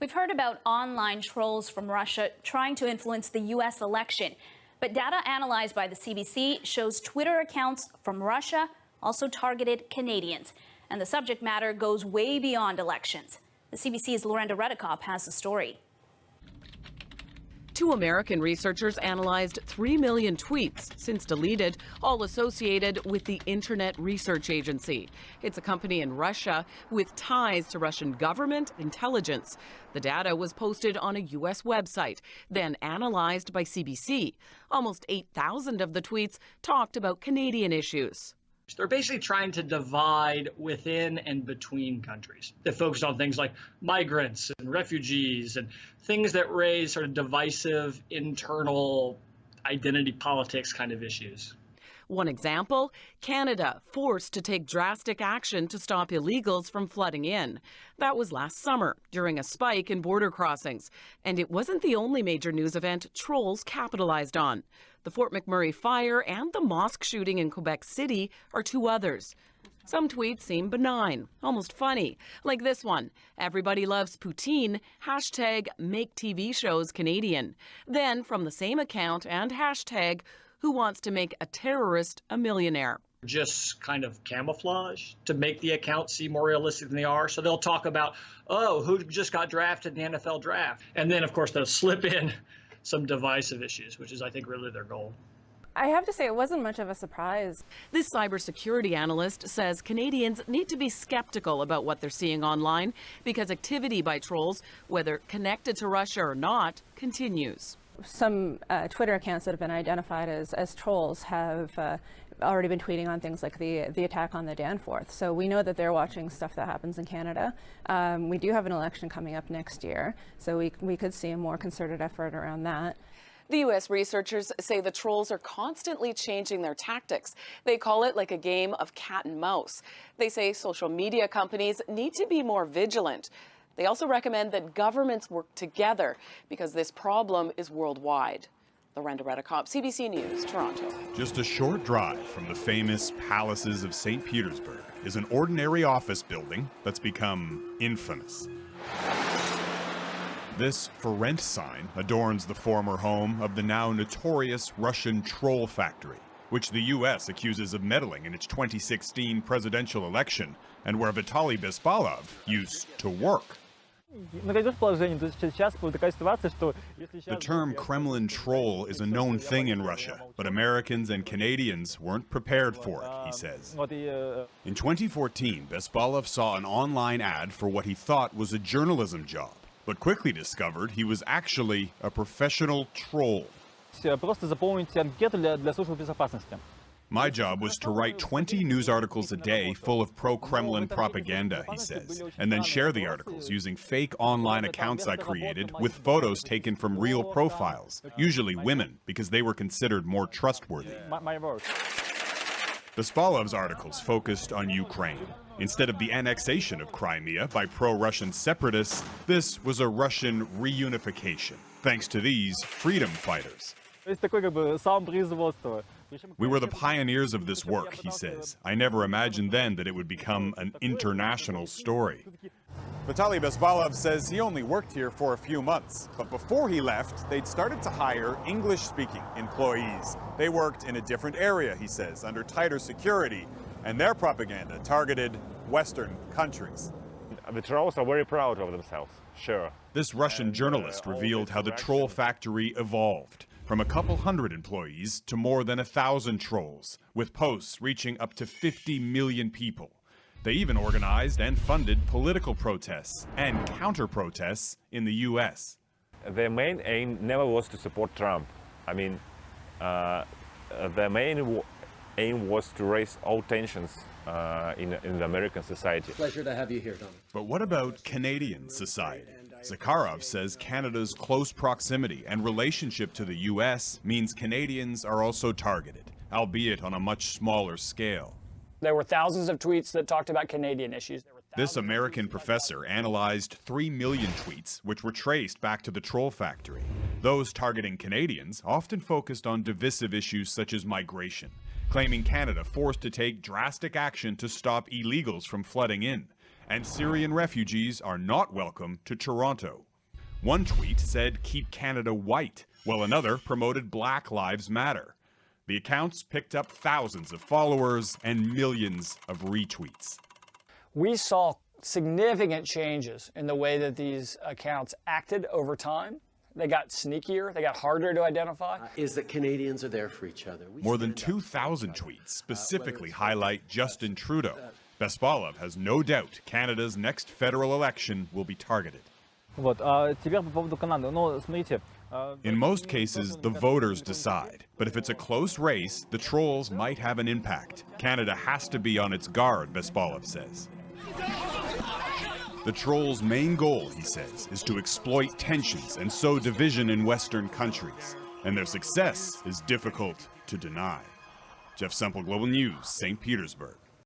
We've heard about online trolls from Russia trying to influence the U.S. election. But data analyzed by the CBC shows Twitter accounts from Russia also targeted Canadians. And the subject matter goes way beyond elections. The CBC's Lorenda Redekop has the story. Two American researchers analyzed 3 million tweets, since deleted, all associated with the Internet Research Agency. It's a company in Russia with ties to Russian government intelligence. The data was posted on a U.S. website, then analyzed by CBC. Almost 8,000 of the tweets talked about Canadian issues. They're basically trying to divide within and between countries. They focus on things like migrants and refugees and things that raise sort of divisive internal identity politics kind of issues. One example, Canada forced to take drastic action to stop illegals from flooding in. That was last summer during a spike in border crossings. And it wasn't the only major news event trolls capitalized on. The Fort McMurray fire and the mosque shooting in Quebec City are two others. Some tweets seem benign, almost funny, like this one. Everybody loves poutine, hashtag make TV shows Canadian. Then from the same account and hashtag, who wants to make a terrorist a millionaire? Just kind of camouflage to make the account seem more realistic than they are. So they'll talk about, oh, who just got drafted in the NFL draft? And then, of course, they'll slip in some divisive issues, which is, I think, really their goal. I have to say it wasn't much of a surprise. This cybersecurity analyst says Canadians need to be skeptical about what they're seeing online because activity by trolls, whether connected to Russia or not, continues. Some Twitter accounts that have been identified as trolls have already been tweeting on things like the attack on the Danforth. So we know that they're watching stuff that happens in Canada. We do have an election coming up next year, so we could see a more concerted effort around that. The U.S. researchers say the trolls are constantly changing their tactics. They call it like a game of cat and mouse. They say social media companies need to be more vigilant. They also recommend that governments work together because this problem is worldwide. Lorenda Redekop, CBC News, Toronto. Just a short drive from the famous palaces of St. Petersburg is an ordinary office building that's become infamous. This for rent sign adorns the former home of the now notorious Russian troll factory, which the U.S. accuses of meddling in its 2016 presidential election and where Vitaly Bespalov used to work. The term Kremlin troll is a known thing in Russia, but Americans and Canadians weren't prepared for it, he says. In 2014, Bespalov saw an online ad for what he thought was a journalism job, but quickly discovered he was actually a professional troll. My job was to write 20 news articles a day full of pro-Kremlin propaganda, he says, and then share the articles using fake online accounts I created with photos taken from real profiles, usually women, because they were considered more trustworthy. Bespalov's articles focused on Ukraine. Instead of the annexation of Crimea by pro-Russian separatists, this was a Russian reunification, thanks to these freedom fighters. We were the pioneers of this work, he says. I never imagined then that it would become an international story. Vitaly Bespalov says he only worked here for a few months, but before he left, they'd started to hire English-speaking employees. They worked in a different area, he says, under tighter security, and their propaganda targeted Western countries. The trolls are very proud of themselves, sure. This Russian journalist revealed how the troll factory evolved. From a couple hundred employees to more than 1,000 trolls, with posts reaching up to 50 million people. They even organized and funded political protests and counter-protests in the U.S. Their main aim never was to support Trump. I mean, their main aim was to raise all tensions in the American society. Pleasure to have you here, Don. But what about Canadian society? Zakharov says Canada's close proximity and relationship to the U.S. means Canadians are also targeted, albeit on a much smaller scale. There were thousands of tweets that talked about Canadian issues. This American professor analyzed 3 million tweets, which were traced back to the troll factory. Those targeting Canadians often focused on divisive issues such as migration, claiming Canada forced to take drastic action to stop illegals from flooding in. And Syrian refugees are not welcome to Toronto. One tweet said, "Keep Canada white," while another promoted Black Lives Matter. The accounts picked up thousands of followers and millions of retweets. We saw significant changes in the way that these accounts acted over time. They got sneakier, they got harder to identify. Is that Canadians are there for each other. More than 2,000 tweets specifically highlight Justin Trudeau. Bespalov has no doubt Canada's next federal election will be targeted. In most cases, the voters decide. But if it's a close race, the trolls might have an impact. Canada has to be on its guard, Bespalov says. The trolls' main goal, he says, is to exploit tensions and sow division in Western countries. And their success is difficult to deny. Jeff Semple, Global News, St. Petersburg.